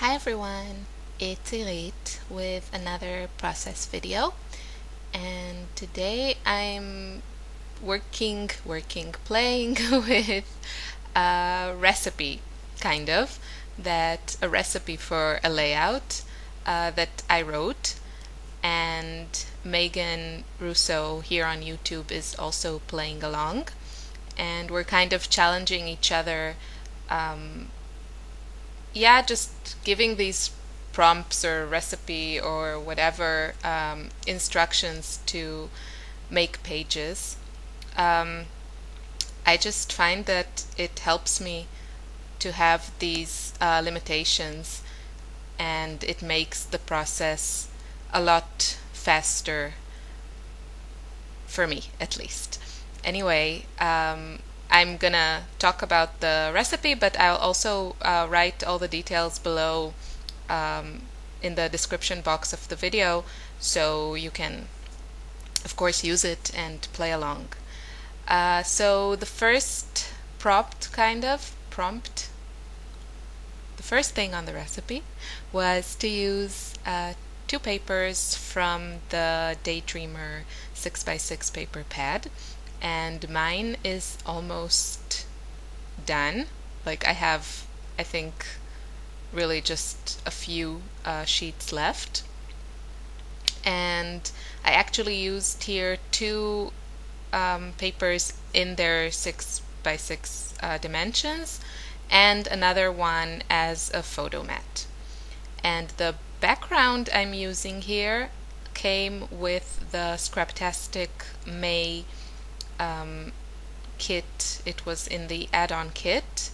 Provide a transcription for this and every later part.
Hi everyone, it's Elite with another process video, and today I'm playing with a recipe, a recipe for a layout that I wrote, and Megan Russo here on YouTube is also playing along, and we're kind of challenging each other. Just giving these prompts or recipe or whatever instructions to make pages. I just find that it helps me to have these limitations, and it makes the process a lot faster for me, at least. Anyway, I'm gonna talk about the recipe, but I'll also write all the details below in the description box of the video, so you can, of course, use it and play along. So the first prompt, the first thing on the recipe was to use two papers from the Daydreamer 6x6 paper pad. And mine is almost done. Like I have, I think, really just a few sheets left. And I actually used here two papers in their 6x6 dimensions, and another one as a photo mat. And the background I'm using here came with the Scraptastic May kit. It was in the add-on kit,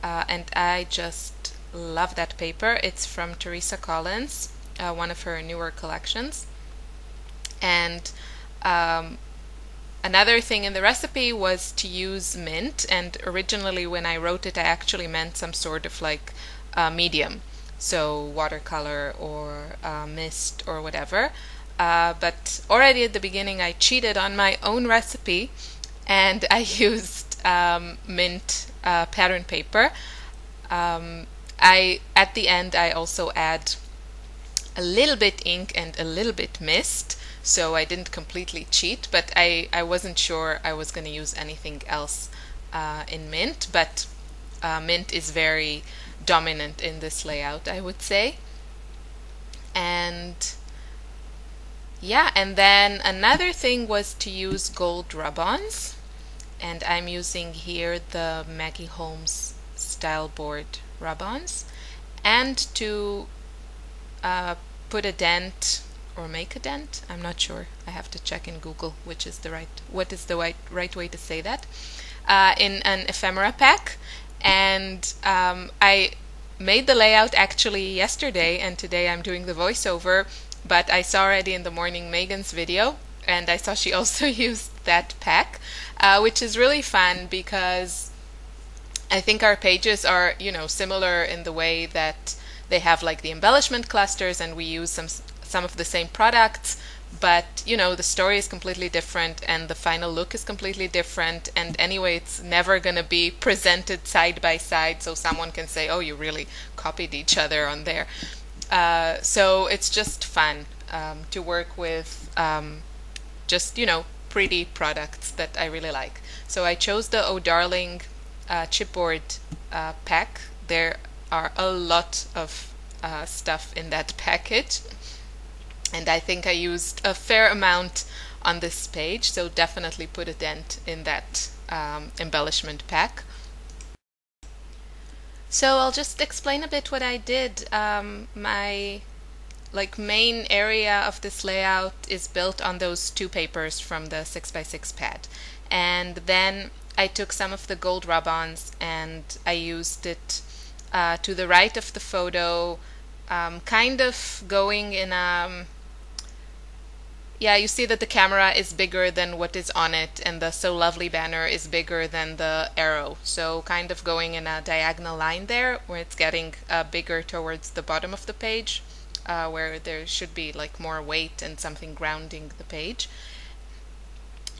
and I just love that paper. It's from Teresa Collins, one of her newer collections. And another thing in the recipe was to use mint, and originally when I wrote it I actually meant some sort of like medium, so watercolor or mist or whatever. But already at the beginning I cheated on my own recipe, and I used mint pattern paper. At the end I also add a little bit ink and a little bit mist, so I didn't completely cheat, but I wasn't sure I was going to use anything else in mint, but mint is very dominant in this layout, I would say. And and then another thing was to use gold rub-ons, and I'm using here the Maggie Holmes style board rub-ons, and to put a dent or make a dent. I'm not sure. I have to check in Google what is the right way to say that, in an ephemera pack. And I made the layout actually yesterday, and today I'm doing the voiceover. But I saw already in the morning Megan's video, and I saw she also used that pack, which is really fun because I think our pages are, similar in the way that they have like the embellishment clusters, and we use some of the same products, but the story is completely different and the final look is completely different, and anyway it's never going to be presented side by side so someone can say, oh, you really copied each other on there. So it's just fun to work with just pretty products that I really like. So I chose the Oh Darling chipboard pack. There are a lot of stuff in that package, and I think I used a fair amount on this page, so definitely put a dent in that embellishment pack. So I'll just explain a bit what I did. My main area of this layout is built on those two papers from the 6x6 pad, and then I took some of the gold rub-ons and I used it to the right of the photo, kind of going in a you see that the camera is bigger than what is on it, and the So Lovely banner is bigger than the arrow. So kind of going in a diagonal line there, where it's getting bigger towards the bottom of the page, where there should be like more weight and something grounding the page.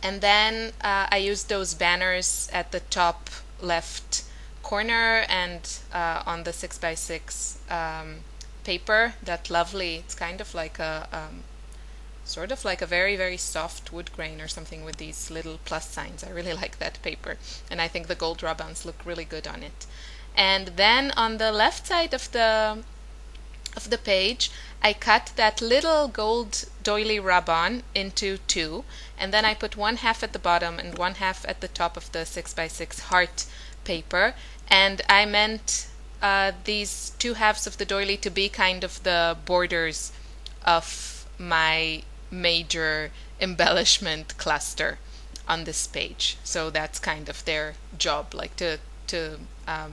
And then I used those banners at the top left corner and on the 6x6 paper, that lovely, it's kind of like a sort of like a very, very soft wood grain or something with these little plus signs. I really like that paper, and I think the gold rub-ons look really good on it. And then on the left side of the page, I cut that little gold doily rub-on into two, and then I put 1/2 at the bottom and 1/2 at the top of the 6x6 heart paper, and I meant these 2/2 of the doily to be kind of the borders of my major embellishment cluster on this page. So that's kind of their job, like to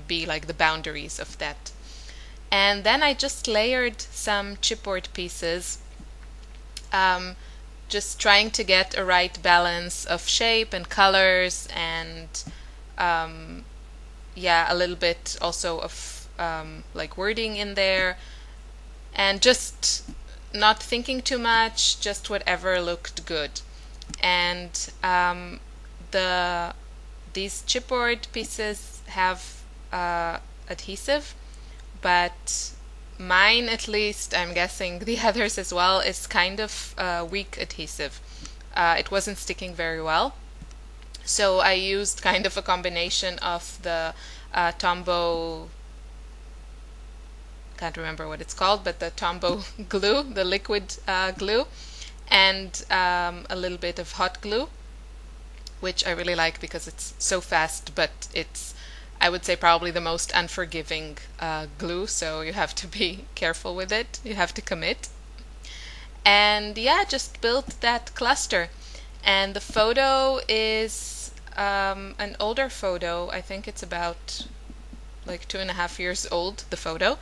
be like the boundaries of that. And then I just layered some chipboard pieces, just trying to get a right balance of shape and colors, and yeah, a little bit also of like wording in there, and just not thinking too much, just whatever looked good. And these chipboard pieces have adhesive, but mine, at least, I'm guessing the others as well, is kind of weak adhesive. It wasn't sticking very well, so I used kind of a combination of the Tombow, can't remember what it's called, but the Tombow glue, the liquid glue, and a little bit of hot glue, which I really like because it's so fast, but it's, I would say, probably the most unforgiving glue, so you have to be careful with it, you have to commit. And yeah, just built that cluster. And the photo is an older photo. I think it's about like 2.5 years old, the photo.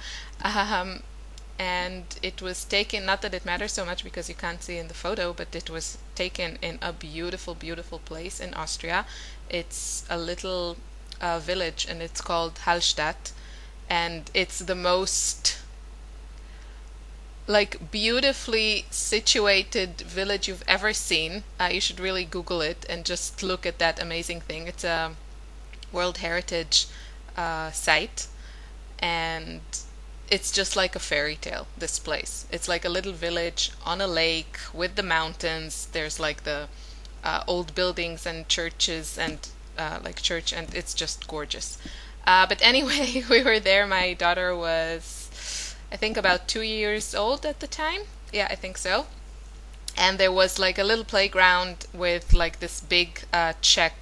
And it was taken, not that it matters so much because you can't see in the photo, but it was taken in a beautiful, beautiful place in Austria. It's a little village, and it's called Hallstatt, and it's the most like beautifully situated village you've ever seen. You should really Google it and just look at that amazing thing. It's a World Heritage site, and it's just like a fairy tale, this place. It's like a little village on a lake with the mountains. There's like the old buildings and churches and like church, and it's just gorgeous. But anyway, we were there. My daughter was, I think, about 2 years old at the time. Yeah, I think so. And there was like a little playground with like this big chess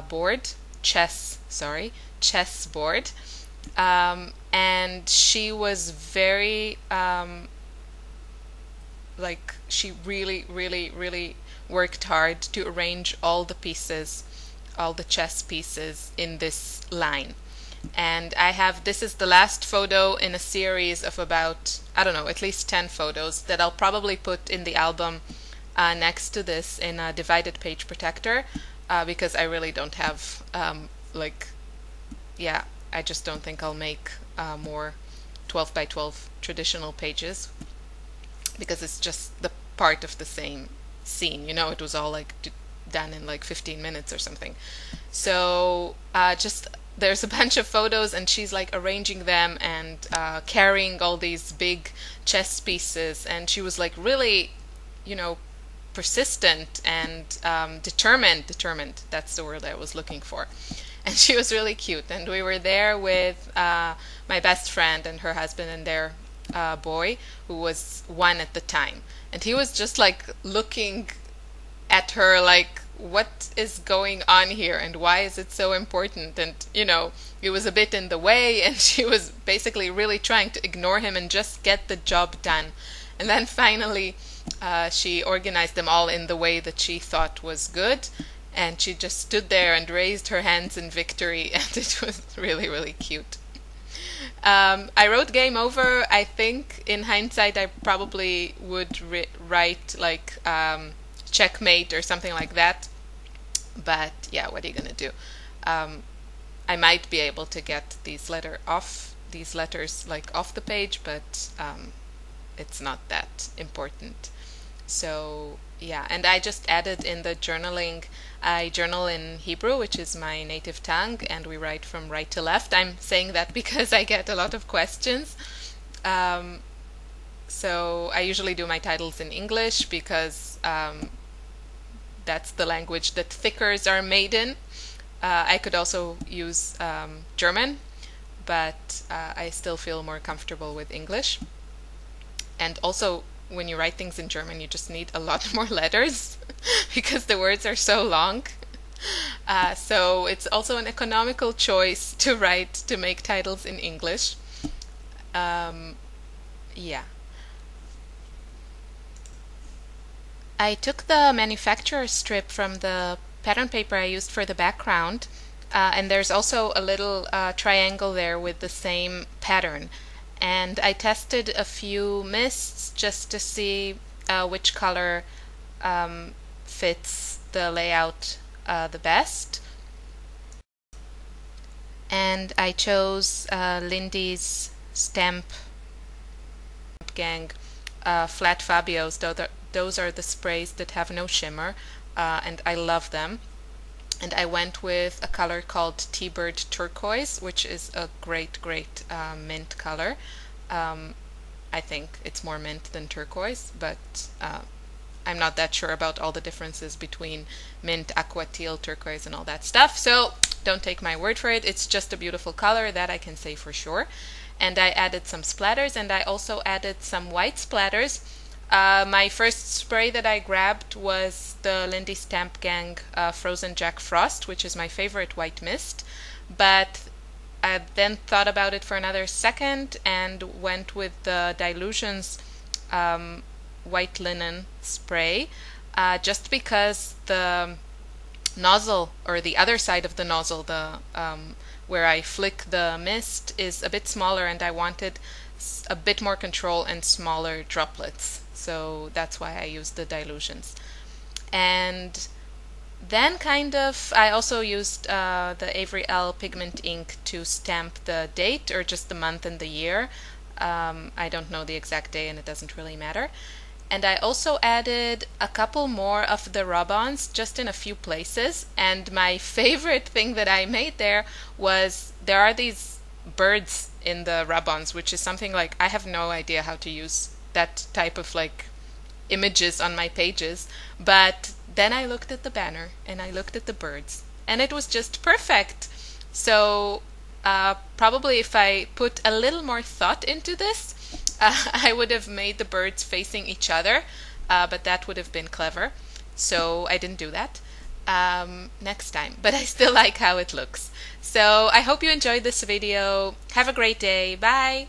board. And she was very like, she really, really, really worked hard to arrange all the pieces, all the chess pieces in this line. And I have, this is the last photo in a series of about, I don't know, at least 10 photos that I'll probably put in the album next to this in a divided page protector, because I really don't have like, yeah, I just don't think I'll make more 12 by 12 traditional pages, because it's just the part of the same scene, you know. It was all like done in like 15 minutes or something. So just, there's a bunch of photos, and she's like arranging them and carrying all these big chess pieces, and she was like really, you know, persistent and determined, that's the word I was looking for. And she was really cute, and we were there with my best friend and her husband and their boy, who was 1 at the time, and he was just like looking at her like, what is going on here, and why is it so important? And you know, he was a bit in the way, and she was basically really trying to ignore him and just get the job done. And then finally she organized them all in the way that she thought was good, and she just stood there and raised her hands in victory, and it was really, really cute. I wrote game over. I think in hindsight I probably would write like checkmate or something like that, but yeah, what are you gonna do? I might be able to get these letters like off the page, but it's not that important. So yeah, and I just added in the journaling, I journal in Hebrew, which is my native tongue, and we write from right to left. I'm saying that because I get a lot of questions. Um, so I usually do my titles in English because that's the language that thickers are made in. I could also use German, but I still feel more comfortable with English. And also, when you write things in German, you just need a lot more letters because the words are so long. So it's also an economical choice to make titles in English. Yeah. I took the manufacturer strip from the pattern paper I used for the background, and there's also a little triangle there with the same pattern. And I tested a few mists just to see which color fits the layout the best. And I chose Lindy's Stamp Gang Flat Fabios. Those are the sprays that have no shimmer, and I love them. And I went with a color called T-Bird Turquoise, which is a great mint color. I think it's more mint than turquoise, but I'm not that sure about all the differences between mint, aqua, teal, turquoise, and all that stuff. So don't take my word for it. It's just a beautiful color, that I can say for sure. And I added some splatters, and I also added some white splatters. My first spray that I grabbed was the Lindy Stamp Gang Frozen Jack Frost, which is my favorite white mist. But I then thought about it for another second and went with the Dilutions white linen spray, just because the nozzle, or the other side of the nozzle, the where I flick the mist, is a bit smaller, and I wanted a bit more control and smaller droplets. So that's why I used the Dilutions. And then I also used the Avery L pigment ink to stamp the date, or just the month and the year. I don't know the exact day, and it doesn't really matter. And I also added a couple more of the rub-ons just in a few places. And my favorite thing that I made there are these birds in the rub-ons, which is something like, I have no idea how to use that type of like images on my pages. But then I looked at the banner and I looked at the birds, and it was just perfect. So probably if I put a little more thought into this, I would have made the birds facing each other, but that would have been clever. So I didn't do that next time, but I still like how it looks. So I hope you enjoyed this video. Have a great day. Bye!